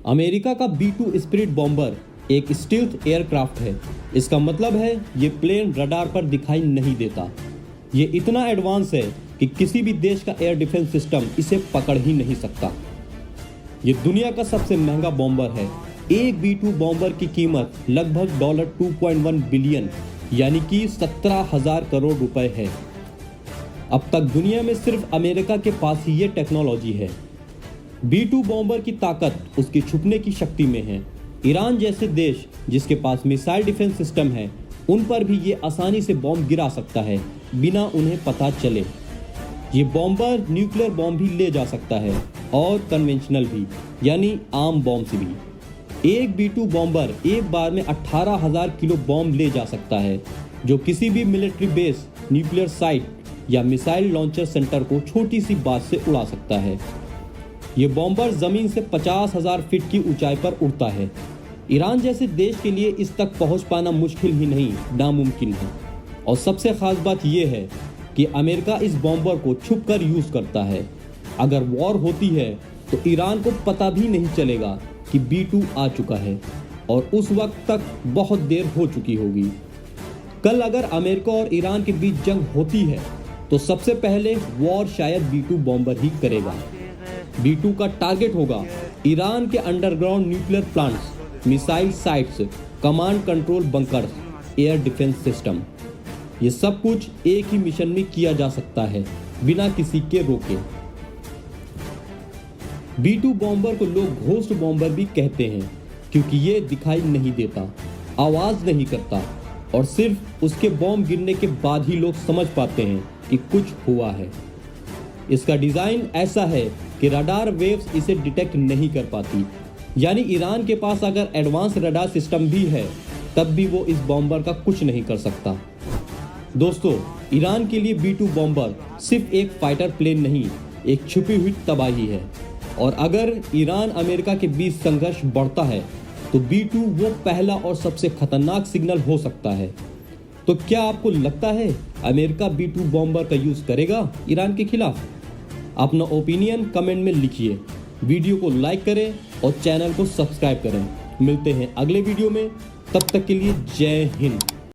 America का B-2 spirit bomber एक stealth aircraft है। इसका मतलब है ये प्लेन रडार पर दिखाई नहीं देता। ये इतना एडवांस है कि किसी भी देश का एयर डिफेंस सिस्टम इसे पकड़ ही नहीं सकता। ये दुनिया का सबसे महंगा बॉम्बर है। एक B-2 बॉम्बर की कीमत लगभग $2.1 बिलियन यानी कि 17,000 करोड़ रुपए है। अब तक दुनिया में सिर्फ अमेरिका के पास ही ये टेक्नोलॉजी है। B-2 बॉम्बर की ताकत उसकी छुपने की शक्ति में है। ईरान जैसे देश जिसके पास मिसाइल डिफेंस सिस्टम है, उन पर भी ये आसानी से बॉम्ब गिरा सकता है बिना उन्हें पता चले। ये बॉम्बर न्यूक्लियर बॉम्ब भी ले जा सकता है और कन्वेंशनल भी यानी आम बॉम्ब से भी। एक B-2 बॉम्बर एक बार में 18,000 किलो बॉम्ब ले जा सकता है, जो किसी भी मिलिट्री बेस, न्यूक्लियर साइट या मिसाइल लॉन्चर सेंटर को छोटी सी बात से उड़ा सकता है। ये बॉम्बर जमीन से 50,000 फीट की ऊंचाई पर उड़ता है। ईरान जैसे देश के लिए इस तक पहुंच पाना मुश्किल ही नहीं, नामुमकिन है। और सबसे खास बात यह है कि अमेरिका इस बॉम्बर को छुप कर यूज करता है। अगर वॉर होती है तो ईरान को पता भी नहीं चलेगा कि B-2 आ चुका है और उस वक्त तक बहुत देर हो चुकी होगी। कल अगर अमेरिका और ईरान के बीच जंग होती है तो सबसे पहले वॉर शायद B-2 बॉम्बर ही करेगा। B-2 का टारगेट होगा ईरान के underground nuclear plants, missile sites, command control bunkers, air defence system. ये सब कुछ एक ही मिशन में किया जा सकता है बिना किसी के रोके। B-2 बॉम्बर को लोग घोस्ट बॉम्बर भी कहते हैं क्योंकि ये दिखाई नहीं देता, आवाज नहीं करता और सिर्फ उसके बॉम्ब गिरने के बाद ही लोग समझ पाते हैं कि कुछ हुआ है। इसका डिजाइन ऐसा है कि रडार वेव्स इसे डिटेक्ट नहीं कर पाती, यानी ईरान के पास अगर एडवांस रडार सिस्टम भी है तब भी वो इस बॉम्बर का कुछ नहीं कर सकता। दोस्तों, ईरान के लिए B-2 बॉम्बर सिर्फ एक फाइटर प्लेन नहीं, एक छुपी हुई तबाही है। और अगर ईरान अमेरिका के बीच संघर्ष बढ़ता है तो B-2 वो पहला और सबसे खतरनाक सिग्नल हो सकता है। तो क्या आपको लगता है अमेरिका B-2 बॉम्बर का यूज करेगा ईरान के खिलाफ? अपना ओपिनियन कमेंट में लिखिए, वीडियो को लाइक करें और चैनल को सब्सक्राइब करें। मिलते हैं अगले वीडियो में, तब तक के लिए जय हिंद।